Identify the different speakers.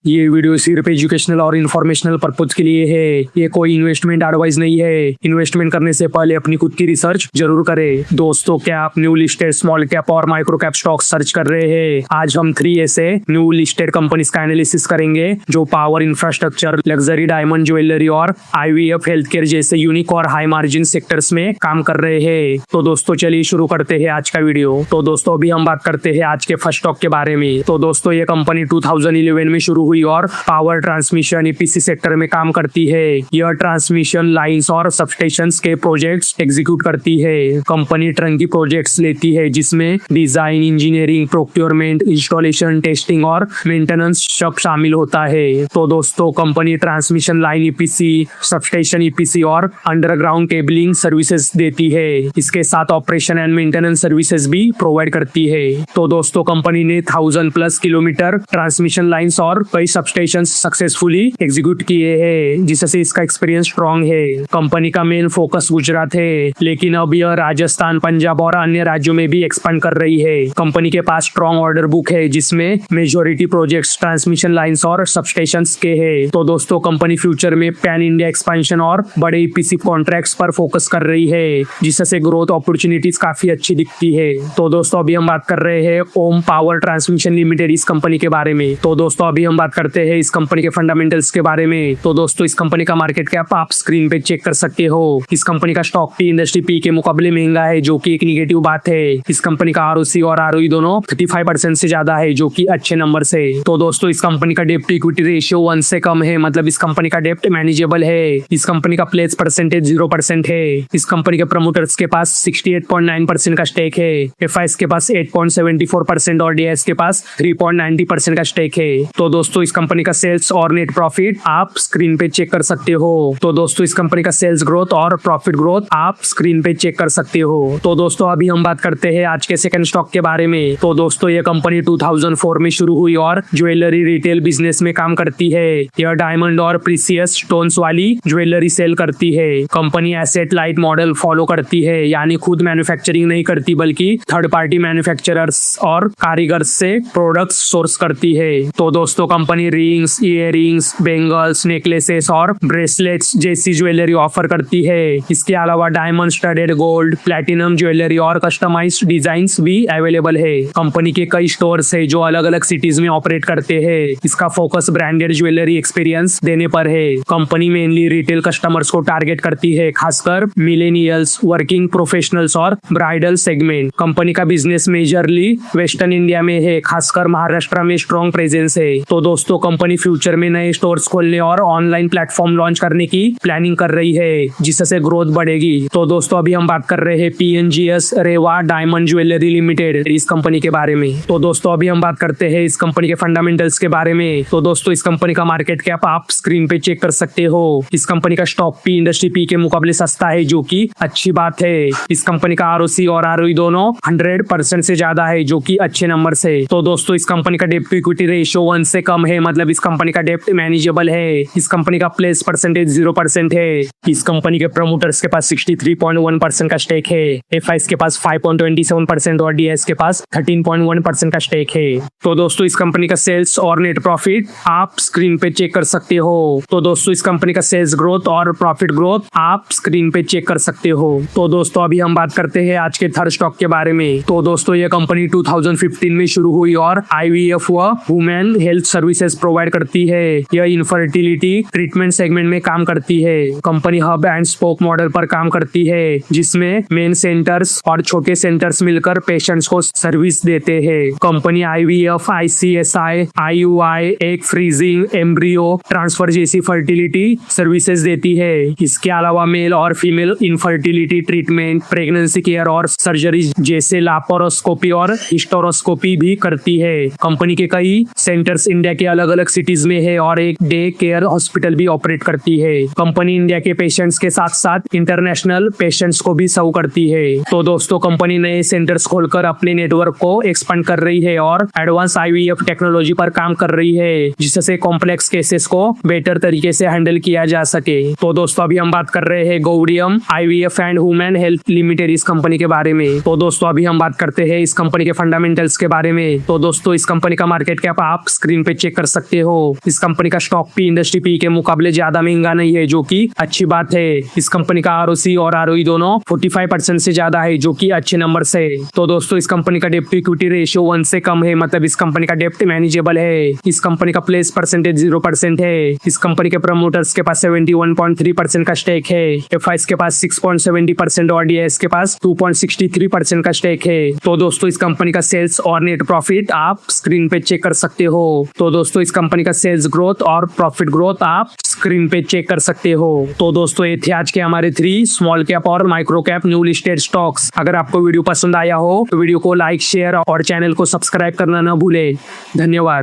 Speaker 1: ये वीडियो सिर्फ एजुकेशनल और इन्फॉर्मेशनल पर्पज के लिए है। ये कोई इन्वेस्टमेंट एडवाइस नहीं है। इन्वेस्टमेंट करने से पहले अपनी खुद की रिसर्च जरूर करें। दोस्तों, क्या आप न्यू लिस्टेड स्मॉल कैप और माइक्रो कैप स्टॉक सर्च कर रहे हैं? आज हम 3 ऐसे न्यू लिस्टेड कंपनीज का एनालिसिस करेंगे जो power, infrastructure, luxury, diamond jewellery और IVF हेल्थ केयर जैसे यूनिक और हाई मार्जिन सेक्टर्स में काम कर रहे हैं। तो दोस्तों चलिए शुरू करते हैं आज का वीडियो। तो दोस्तों अभी हम बात करते हैं आज के फर्स्ट स्टॉक के बारे में। तो दोस्तों ये कंपनी 2011 में शुरू हुई और पावर ट्रांसमिशन EPC सेक्टर में काम करती है। यह ट्रांसमिशन लाइंस और सबस्टेशंस के प्रोजेक्ट्स एग्जीक्यूट करती है। कंपनी टर्नकी प्रोजेक्ट्स लेती है जिसमें design, engineering, procurement, installation, testing और मेंटेनेंस सब शामिल होता है। तो दोस्तों company transmission line EPC, substation EPC और अंडरग्राउंड केबलिंग सर्विसेज देती है। इसके साथ ऑपरेशन एंड मेंटेनेंस सर्विसेज भी प्रोवाइड करती है। तो दोस्तों कंपनी ने 1000+ किलोमीटर ट्रांसमिशन लाइंस और कई सबस्टेशन सक्सेसफुली एग्जीक्यूट किए हैं, जिससे इसका एक्सपीरियंस स्ट्रॉन्ग है। कंपनी का मेन फोकस गुजरात है, लेकिन अब यह राजस्थान, पंजाब और अन्य राज्यों में भी एक्सपांड कर रही है। कंपनी के पास स्ट्रॉन्ग ऑर्डर बुक है जिसमें मेजॉरिटी प्रोजेक्ट्स ट्रांसमिशन लाइंस और सबस्टेशंस के हैं। तो दोस्तों कंपनी फ्यूचर में पैन इंडिया एक्सपेंशन और बड़े EPC कॉन्ट्रैक्ट्स पर फोकस कर रही है, जिससे ग्रोथ अपॉर्चुनिटीज काफी अच्छी दिखती है। तो दोस्तों अभी हम बात कर रहे हैं ओम पावर ट्रांसमिशन लिमिटेड इस कंपनी के बारे में। तो दोस्तों अभी हम बात करते हैं इस कंपनी के फंडामेंटल्स के बारे में। तो दोस्तों इस कंपनी का मार्केट कैप आप स्क्रीन पे चेक कर सकते हो। इस कंपनी का स्टॉक P इंडस्ट्री P के मुकाबले महंगा है, जो कि एक निगेटिव बात है। इस कंपनी का ROC और ROE दोनों 35% से ज्यादा है, जो कि अच्छे नंबर से। तो दोस्तों इस कंपनी का डेप्ट इक्विटी रेशियो 1 से कम है, मतलब इस कंपनी का डेप्ट मैनेजेबल है। इस कंपनी का प्लेस परसेंटेज 0% है। इस कंपनी के प्रमोटर्स के पास 68.9% का स्टेक है। FIs के पास 8.74% और DIs के पास 3.90% का स्टेक है। तो दोस्तों इस कंपनी का सेल्स और नेट प्रॉफिट आप स्क्रीन पे चेक कर सकते हो। तो दोस्तों इस कंपनी का सेल्स ग्रोथ और प्रॉफिट ग्रोथ आप स्क्रीन पे चेक कर सकते हो। तो दोस्तों अभी हम बात करते हैं आज के सेकंड स्टॉक के बारे में। तो दोस्तों ये कंपनी 2004 में शुरू हुई और ज्वेलरी रिटेल बिजनेस में काम करती है। यह डायमंड और प्रीसियस स्टोन्स वाली ज्वेलरी सेल करती है। Company asset light model follow करती है, यानी खुद मैन्युफैक्चरिंग नहीं करती बल्कि थर्ड पार्टी मैन्युफैक्चरर्स और कारीगर्स से प्रोडक्ट्स सोर्स करती है। तो दोस्तों company rings, earrings, bangles, necklaces और ब्रेसलेट्स जैसी ज्वेलरी ऑफर करती है। इसके अलावा diamond studded gold, platinum jewellery और कस्टमाइज्ड डिजाइन्स भी अवेलेबल है। कंपनी के कई स्टोर्स है जो अलग अलग सिटीज में ऑपरेट करते हैं। इसका फोकस ब्रांडेड ज्वेलरी एक्सपीरियंस देने पर है। कंपनी मेनली रिटेल कस्टमर्स को टारगेट करती है, खासकर मिलेनियल्स, वर्किंग प्रोफेशनल्स और ब्राइडल सेगमेंट। कंपनी का बिजनेस मेजरली वेस्टर्न इंडिया में है, खासकर महाराष्ट्र में स्ट्रॉन्ग प्रेजेंस है। तो दोस्तों कंपनी फ्यूचर में नए स्टोर्स खोलने और ऑनलाइन प्लेटफॉर्म लॉन्च करने की प्लानिंग कर रही है, जिससे ग्रोथ बढ़ेगी। तो दोस्तों अभी हम बात कर रहे हैं PNGS रेवा डायमंड ज्वेलरी लिमिटेड इस कंपनी के बारे में। तो दोस्तों अभी हम बात करते हैं इस कंपनी के फंडामेंटल्स के बारे में। तो दोस्तों इस कंपनी का मार्केट कैप आप स्क्रीन पे चेक कर सकते हो। इस कंपनी का स्टॉक P इंडस्ट्री P के मुकाबले सस्ता है, जो कि अच्छी बात है। इस कंपनी का ROC और ROE दोनों 100% से ज्यादा है, जो कि अच्छे नंबर से। तो दोस्तों इस कंपनी का डेप्ट इक्विटी रेशियो 1 से कम है, मतलब इस कंपनी का डेप्ट मैनेजेबल है। इस कंपनी का प्लेस परसेंटेज 0% है। इस कंपनी के प्रमोटर्स के पास 63.1% का स्टेक है। FIs के पास 5.27% और DIs के पास 13.1% का स्टेक है। तो दोस्तों इस कंपनी का सेल्स और नेट प्रॉफिट आप स्क्रीन पे चेक कर सकते हो। तो दोस्तों इस कंपनी का सेल्स ग्रोथ और प्रॉफिट ग्रोथ आप स्क्रीन पे चेक कर सकते हो। तो दोस्तों अभी हम बात करते हैं आज के थर्ड स्टॉक के बारे में। तो दोस्तों ये कंपनी 2015 में शुरू हुई और IVF व वुमेन हेल्थ सर्विसेज प्रोवाइड करती है। यह इनफर्टिलिटी ट्रीटमेंट सेगमेंट में काम करती है। Company hub and spoke model पर काम करती है, जिसमें मेन सेंटर्स और छोटे सेंटर्स मिलकर पेशेंट्स को सर्विस देते हैं। Company IVF, ICSI, IUI, egg freezing, embryo transfer जैसी फर्टिलिटी सर्विसेज देती है। इसके अलावा मेल और female infertility treatment, pregnancy care और सर्जरी जैसे लाप्रोस्कोपी और हिस्टेरोस्कोपी भी करती है। कंपनी के कई सेंटर्स इंडिया के अलग अलग सिटीज में है और एक डे केयर हॉस्पिटल भी ऑपरेट करती है। कंपनी इंडिया के पेशेंट्स के साथ साथ इंटरनेशनल पेशेंट्स को भी सर्व करती है। तो दोस्तों कंपनी नए सेंटर्स खोलकर अपने नेटवर्क को एक्सपेंड कर रही है और एडवांस IVF टेक्नोलॉजी पर काम कर रही है, जिससे कॉम्प्लेक्स केसेस को बेटर तरीके से हैंडल किया जा सके। तो दोस्तों अभी हम बात कर रहे हैं गौडियम IVF and women health limited इस कंपनी के बारे में। तो दोस्तों अभी हम बात करते हैं इस कंपनी के फंडामेंटल्स के बारे में। तो दोस्तों इस कंपनी का मार्केट कैप आप स्क्रीन पे चेक चेक कर सकते हो। इस कंपनी का स्टॉक पी इंडस्ट्री पी के मुकाबले ज्यादा महंगा नहीं है, जो कि अच्छी बात है। इस कंपनी का आरओसी और आरओई दोनों 45% से ज्यादा है, जो कि अच्छे नंबर से। तो दोस्तों इस कंपनी का डेप्ट टू इक्विटी रेशियो 1 से कम है, मतलब इस कंपनी का डेप्ट मैनेजेबल है। इस कंपनी का प्लेस परसेंटेज 0% है। इस कंपनी के प्रमोटर्स के पास 71.3% का स्टेक है। एफआईएस के पास 6.70% और डीआईएस के पास 2.63% का स्टेक है। तो दोस्तों इस कंपनी का सेल्स और नेट प्रॉफिट आप स्क्रीन पे चेक कर सकते हो। तो दोस्तों इस कंपनी का सेल्स ग्रोथ और प्रॉफिट ग्रोथ आप स्क्रीन पे चेक कर सकते हो। तो दोस्तों ये थे आज के हमारे 3 स्मॉल कैप और micro cap new listed stocks. अगर आपको वीडियो पसंद आया हो तो वीडियो को लाइक, शेयर और चैनल को सब्सक्राइब करना न भूले। धन्यवाद।